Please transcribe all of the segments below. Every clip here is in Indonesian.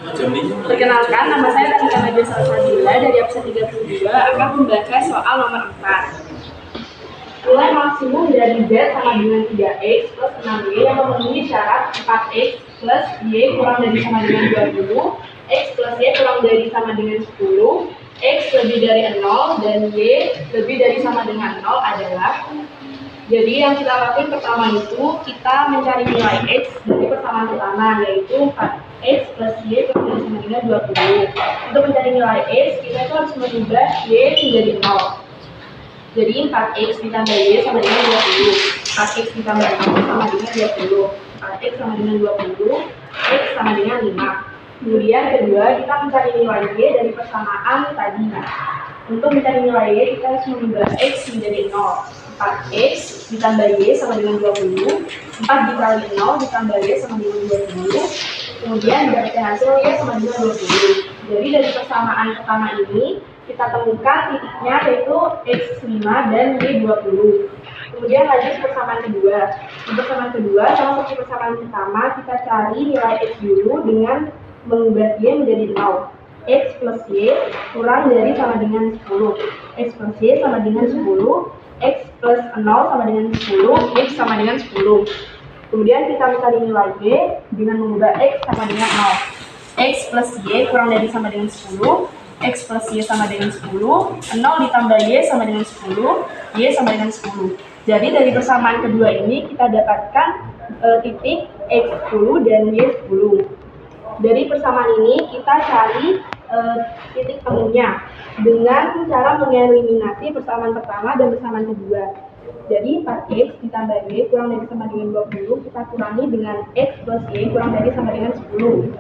Perkenalkan, nama saya Ranita Nadia Salsabila dari absen 32 akan membahas soal nomor 4. Nilai maksimum dari Z sama dengan 3X plus 6Y yang memenuhi syarat 4X plus Y kurang dari sama dengan 20, X plus Y kurang dari sama dengan 10, X lebih dari 0, dan Y lebih dari sama dengan 0 adalah. Jadi yang kita lakukan pertama itu kita mencari nilai X dari persamaan pertama, yaitu 4X plus Y kurang dari sama dengan 20. Untuk mencari nilai X, kita itu harus merubah Y menjadi 0. Jadi 4X ditambah Y sama dengan 20. 4X ditambah 0 sama dengan 20. 4X sama dengan 20. X sama dengan 5. Kemudian kedua, kita mencari nilai Y dari persamaan tadi. Untuk mencari nilai Y, kita harus merubah X menjadi 0. 4X ditambah Y sama dengan 20. 4 dikali 0 ditambah Y sama dengan 20. Kemudian dari hasil Y sama dengan 20. Jadi dari persamaan pertama ini, kita temukan titiknya yaitu X5 dan Y20. Kemudian lanjut persamaan kedua. Untuk persamaan kedua, sama seperti persamaan pertama, kita cari nilai X dulu dengan mengubah Y menjadi 0. X plus Y kurang dari sama dengan 10. X plus Y sama dengan 10. X plus 0 sama dengan 10. X sama dengan 10. Kemudian kita mencari nilai Y dengan mengubah X sama dengan 0. X plus Y kurang dari sama dengan 10. X plus Y sama dengan 10. 0 ditambah Y sama dengan 10. Y sama dengan 10. Jadi dari persamaan kedua ini kita dapatkan titik X10 dan Y10. Dari persamaan ini kita cari titik temunya dengan cara mengeliminasi persamaan pertama dan persamaan kedua. Jadi 4X ditambah Y kurang dari sama dengan 20 kita kurangi dengan X plus Y kurang dari sama dengan 10.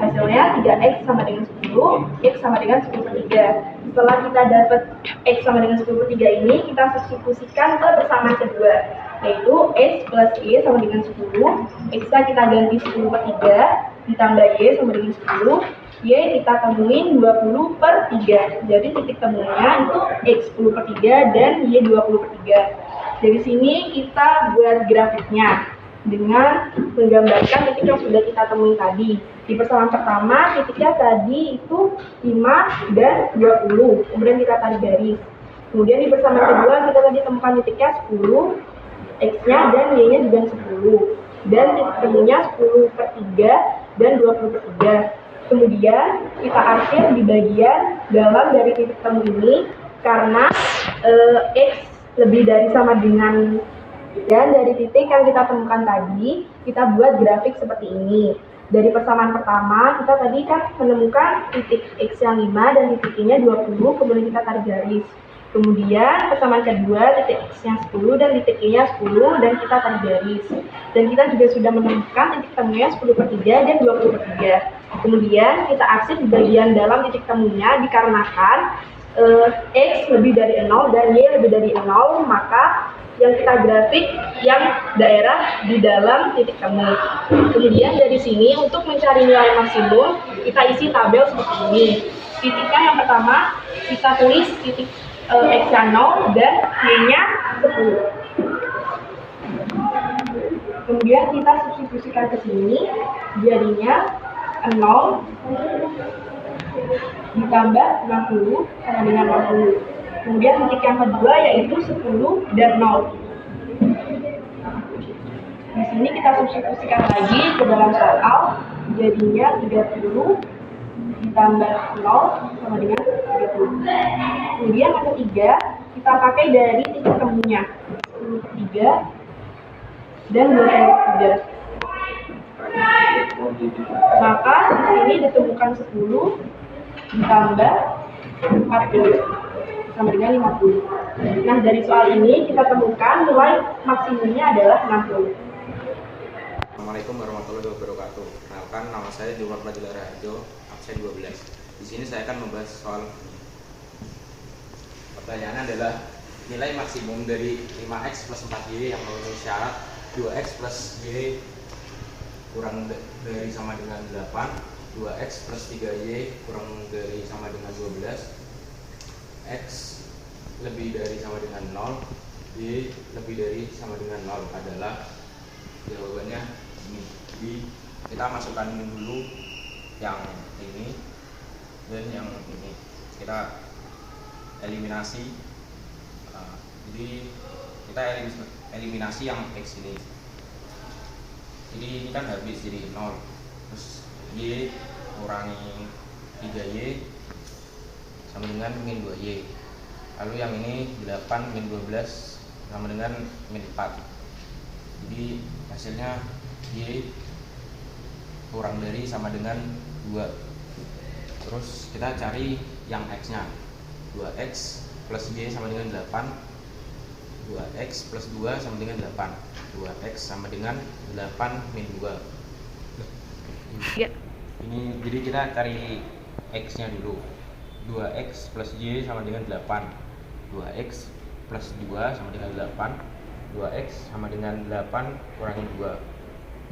Hasilnya 3X sama dengan 10, X sama dengan 10 per 3. Setelah kita dapat X sama dengan 10 per 3 ini, kita substitusikan ke persamaan kedua, yaitu X plus Y sama dengan 10, X-nya kita ganti 10 per 3, ditambah Y sama dengan 10, Y kita temuin 20 per 3. Jadi titik temunya itu X 10 per 3 dan Y 20 per 3. Dari sini kita buat grafiknya dengan menggambarkan titik yang sudah kita temuin tadi. Di persamaan pertama, titiknya tadi itu 5 dan 20. Kemudian kita tarik garis. Kemudian di persamaan kedua, kita tadi temukan titiknya 10, X-nya dan Y-nya juga 10. Dan titik temunya 10 per 3 dan 20 per 3. Kemudian kita akhir di bagian dalam dari titik temu ini karena X lebih dari sama dengan, dan dari titik yang kita temukan tadi kita buat grafik seperti ini. Dari persamaan pertama kita tadi kan menemukan titik X yang 5 dan titik Y-nya 20, kemudian kita tarik garis. Kemudian persamaan kedua titik X-nya 10 dan titik Y-nya 10 dan kita tarik garis. Dan kita juga sudah menemukan titik temunya 10 per 3 dan 20 per 3. Kemudian kita arsip di bagian dalam titik temunya dikarenakan X lebih dari 0 dan Y lebih dari 0, maka yang kita grafik yang daerah di dalam titik temu. Kemudian dari sini untuk mencari nilai maksimum kita isi tabel seperti ini. Titiknya yang pertama kita tulis titik X-nya 0 dan Y-nya 10. Kemudian kita substitusikan ke sini, jadinya 0 ditambah 60 sama dengan 60. Kemudian titik yang kedua yaitu 10 dan 0. Di sini kita substitusikan lagi ke dalam soal, jadinya 30 ditambah 0 sama dengan 30. Kemudian yang ketiga kita pakai dari titik temunya 10 per 3 dan 20 per 3. Maka di sini ditemukan 10 ditambah 40 sama dengan 50. Nah, dari soal ini kita temukan nilai maksimumnya adalah 60. Assalamualaikum warahmatullahi wabarakatuh. Kenalkan, nama saya Jumar Pradila Raharjo, absen 12. Di sini saya akan membahas soal pertanyaan adalah nilai maksimum dari 5X plus 4Y yang memenuhi syarat 2X plus Y kurang dari sama dengan 8, 2X plus 3Y kurang dari sama dengan 12, X lebih dari sama dengan 0, Y lebih dari sama dengan 0 adalah jawabannya ini. Jadi kita masukkan dulu yang ini dan yang ini kita eliminasi. Jadi kita eliminasi yang X ini, jadi ini kan habis jadi 0, terus Y kurangi 3Y sama dengan min 2Y, lalu yang ini 8 min 12 sama dengan min 4, jadi hasilnya Y kurang dari sama dengan 2. Terus kita cari yang X nya, 2X plus Y sama dengan 8, 2X plus 2 sama dengan 8, 2X sama dengan 8 min 2. Ini jadi kita cari X nya dulu, 2X plus Y sama dengan 8, 2X plus 2 sama dengan 8, 2X sama dengan 8 kurangi 2,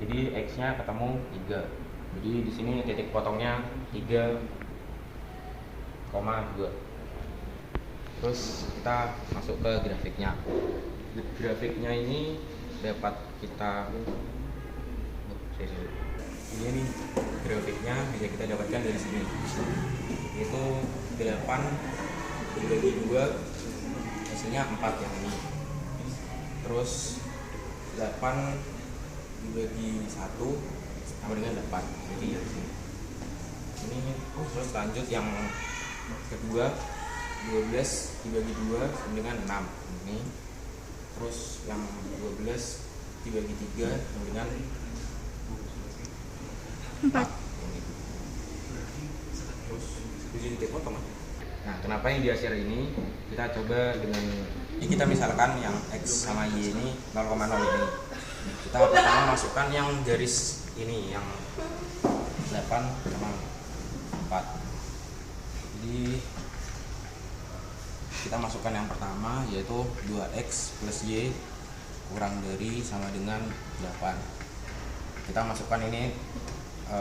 jadi X nya ketemu 3. Jadi di sini titik potongnya 3,2. Terus kita masuk ke grafiknya. Grafiknya ini dapat kita ini nih grafiknya bisa kita dapatkan dari sini, yaitu 8 dibagi 2 hasilnya 4 yang ini. Terus 8 dibagi 1 sama dengan 8, jadi ini. Terus lanjut yang kedua, 12 dibagi 2 sama dengan 6 ini. Terus yang 12 dibagi 3 sama dengan 4 ini. Terus jadi titik potong. Nah, kenapa yang di hasil ini kita coba dengan ini, kita misalkan yang X sama Y ini 0,0 ini, kita pertama masukkan yang garis ini yang 8,4. Jadi kita masukkan yang pertama, yaitu 2X plus Y kurang dari sama dengan 8. Kita masukkan ini 2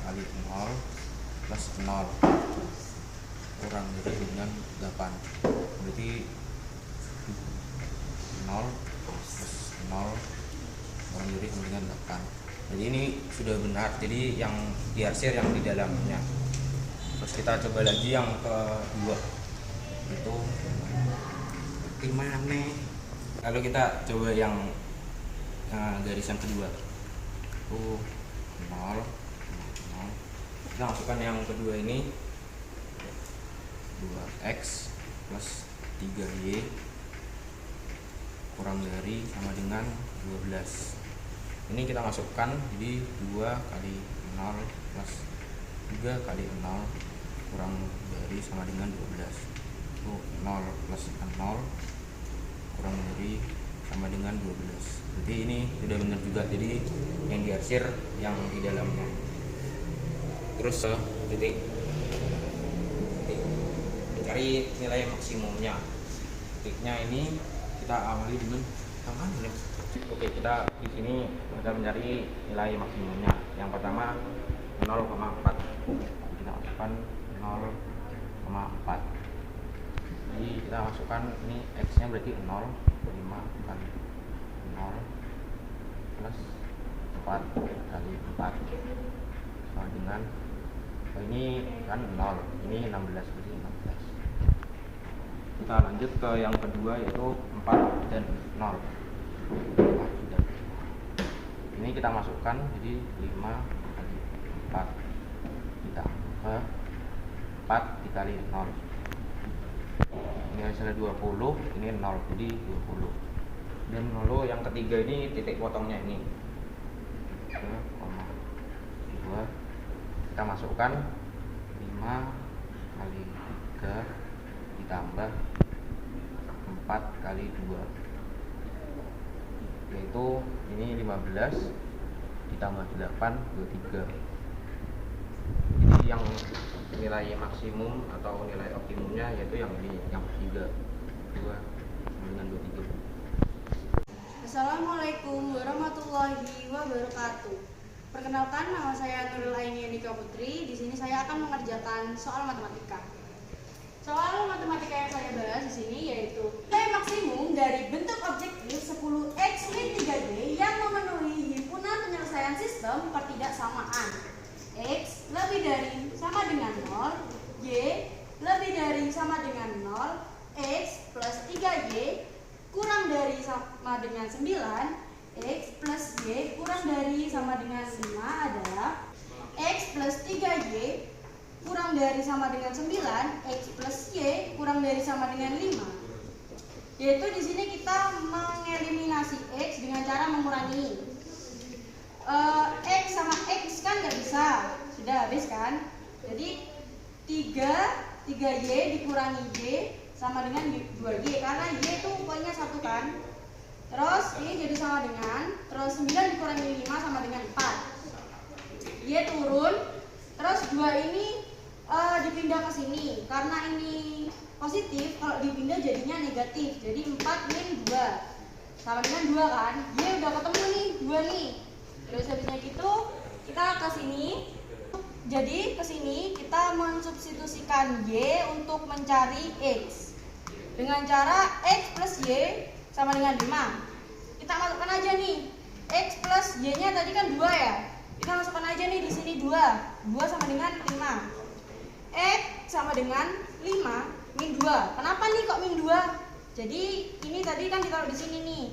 kali 0 plus 0 kurang dari dengan 8, berarti 0 plus 0 kurang dari sama dengan 8. Jadi ini sudah benar, jadi yang diarsir yang di dalamnya. Terus kita coba lagi yang kedua, itu gimana? Lalu kita coba yang garisan kedua, 0, 0. Kita masukkan yang kedua ini 2X plus 3Y kurang dari sama dengan 12. Ini kita masukkan, jadi 2 kali 0 plus 3 kali 0 kurang dari sama dengan 12. 0 plus 0 kurang dari sama dengan 12. Jadi ini sudah benar juga, jadi yang diarsir yang di dalamnya. Terus titik cari nilai maksimumnya. Titiknya ini kita awali dengan tangan. Oke, kita di sini kita mencari nilai maksimumnya. Yang pertama 0,4. Kita masukkan 0,4. Jadi kita masukkan ini X nya berarti 0, 5 kali 0 plus 4 kali 4 sama dengan ini kan 0, ini 16, berarti 16. Kita lanjut ke yang kedua, yaitu 4 dan 0. Ini kita masukkan, jadi 5 kali 4 ditambah 4 dikali 0, ini hasilnya 20, ini 0, jadi 20. Dan lalu yang ketiga ini titik potongnya ini 3,2, kita masukkan 5 kali 3 ditambah 4 kali 2, yaitu ini 15 ditambah 8, 23. Jadi yang nilai maksimum atau nilai optimumnya yaitu yang ini, yang ketiga, 2 dengan 23. Assalamualaikum warahmatullahi wabarakatuh. Perkenalkan, nama saya Nurul Aini Andika Putri. Di sini saya akan mengerjakan soal matematika. Soal matematika yang saya bahas di sini yaitu nilai maksimum dari bentuk objektif 10x min 3D yang memenuhi himpunan penyelesaian sistem pertidaksamaan. X dari sama dengan 0, Y lebih dari sama dengan 0, X plus 3Y kurang dari sama dengan 9, X plus Y kurang dari sama dengan 5 adalah X plus 3Y kurang dari sama dengan 9, X plus Y kurang dari sama dengan 5. Yaitu di sini kita mengeliminasi X dengan cara mengurangi. X sama X kan nggak bisa, sudah habis kan? Jadi 3Y dikurangi Y sama dengan 2Y, karena Y itu pokoknya 1 kan. Terus ini jadi sama dengan, terus 9 dikurangi 5 sama dengan 4. Y turun, terus 2 ini dipindah ke sini, karena ini positif, kalau dipindah jadinya negatif, jadi 4 min 2 sama dengan 2 kan. Y udah ketemu nih, 2 nih. Terus habisnya gitu kita ke sini, jadi ke sini kita mensubstitusikan Y untuk mencari X dengan cara X plus Y sama dengan 5. Kita masukkan aja nih, X plus Y nya tadi kan 2 ya, kita masukkan aja nih di sini 2 sama dengan 5. X sama dengan 5 min 2. Kenapa nih kok min 2? Jadi ini tadi kan ditaruh di sini nih.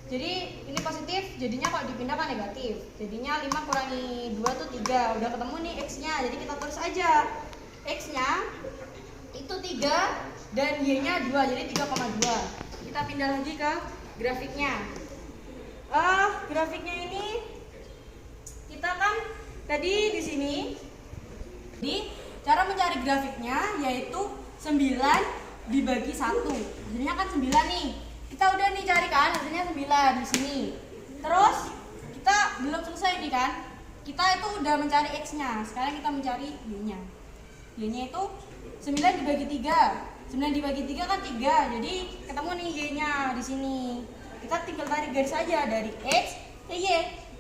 Jadi ini positif, jadinya kalau dipindah kan negatif. Jadinya 5 kurangi 2 tuh 3. Udah ketemu nih X-nya. Jadi kita tulis aja. X-nya itu 3 dan Y-nya 2. Jadi 3,2. Kita pindah lagi ke grafiknya. Grafiknya ini kita kan tadi di sini. Jadi cara mencari grafiknya yaitu 9 dibagi 1. Hasilnya kan 9 nih. Kita udah nih cari kan, hasilnya 9 di sini. Terus kita belum selesai nih kan. Kita itu udah mencari X-nya. Sekarang kita mencari Y-nya. Y-nya itu 9 dibagi 3. 9 dibagi 3 kan 3. Jadi ketemu nih Y-nya di sini. Kita tinggal tarik garis aja dari X ke Y.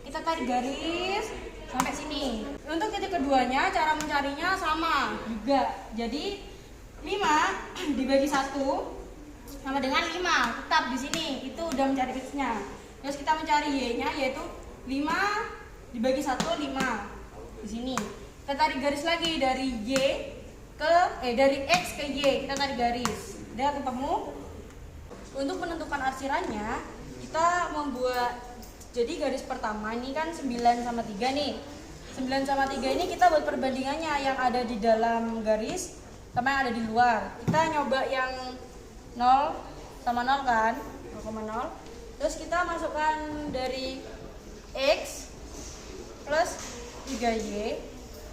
Kita tarik garis sampai sini. Untuk titik keduanya cara mencarinya sama juga. Jadi 5 dibagi 1 sama dengan 5. Tetap di sini. Itu udah mencari X-nya. Terus kita mencari Y-nya yaitu 5 dibagi 1 5. Di sini. Kita tarik garis lagi dari dari X ke Y. Kita tarik garis. Udah ketemu. Untuk menentukan arsirannya, kita membuat, jadi garis pertama ini kan 9 sama 3 nih. 9 sama 3 ini kita buat perbandingannya yang ada di dalam garis sama yang ada di luar. Kita nyoba yang 0 sama 0 kan, 0,0. Terus kita masukkan dari X plus 3Y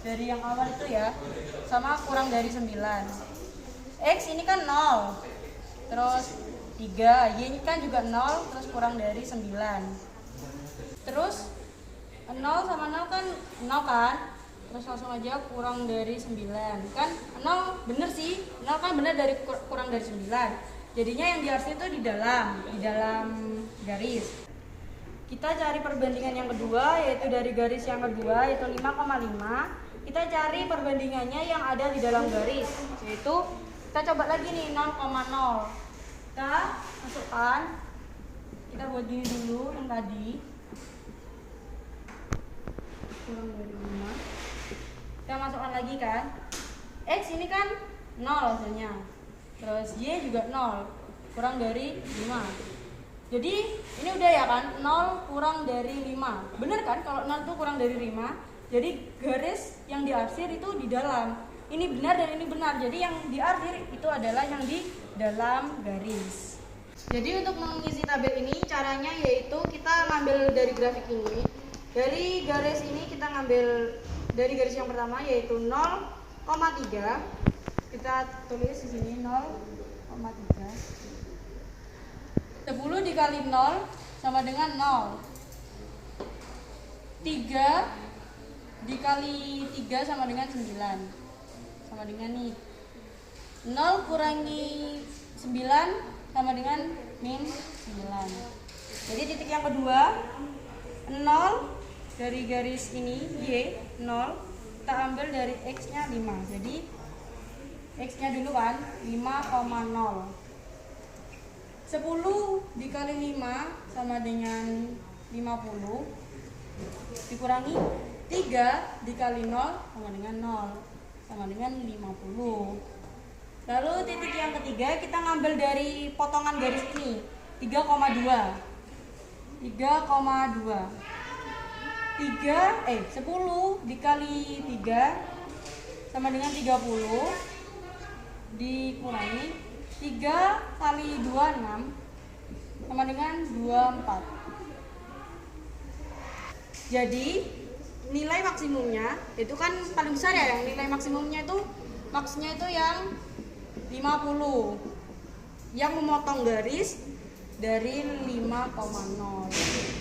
dari yang awal itu ya, sama kurang dari 9. X ini kan 0, terus 3, Y ini kan juga 0, terus kurang dari 9. Terus 0 sama 0 kan 0 kan, terus langsung aja kurang dari 9. Kan 0 bener sih, 0 kan bener dari kurang dari 9. Jadinya yang diarsir itu di dalam garis. Kita cari perbandingan yang kedua, yaitu dari garis yang kedua, yaitu 5,5. Kita cari perbandingannya yang ada di dalam garis, yaitu kita coba lagi nih 0,0. Kita masukkan, kita buat gini dulu yang tadi, kurang dari 5. Kita masukkan lagi kan, X ini kan 0 hasilnya, terus Y juga 0, kurang dari 5. Jadi ini udah ya kan, 0 kurang dari 5. Bener kan kalau 0 itu kurang dari 5. Jadi garis yang diarsir itu di dalam. Ini benar dan ini benar. Jadi yang diarsir itu adalah yang di dalam garis. Jadi untuk mengisi tabel ini caranya yaitu kita ngambil dari grafik ini. Dari garis ini kita ngambil dari garis yang pertama yaitu 0,3. Kita tulis di sini 0,3. 10 dikali 0 sama dengan 0. 3 dikali 3 sama dengan 9. Sama dengan nih 0 kurangi 9 sama dengan min 9. Jadi titik yang kedua 0 dari garis ini Y 0, kita ambil dari X nya 5. Jadi X nya dulu kan 5,0. 10 dikali 5 sama dengan 50 dikurangi 3 dikali 0 sama dengan 0, sama dengan 50. Lalu titik yang ketiga kita ngambil dari potongan garis ini, 3,2. 10 dikali 3 sama dengan 30, dikurangi 3 kali 2 6 sama dengan 24. Jadi nilai maksimumnya itu kan paling besar ya, yang nilai maksimumnya itu maksudnya itu yang 50 yang memotong garis dari 5,0.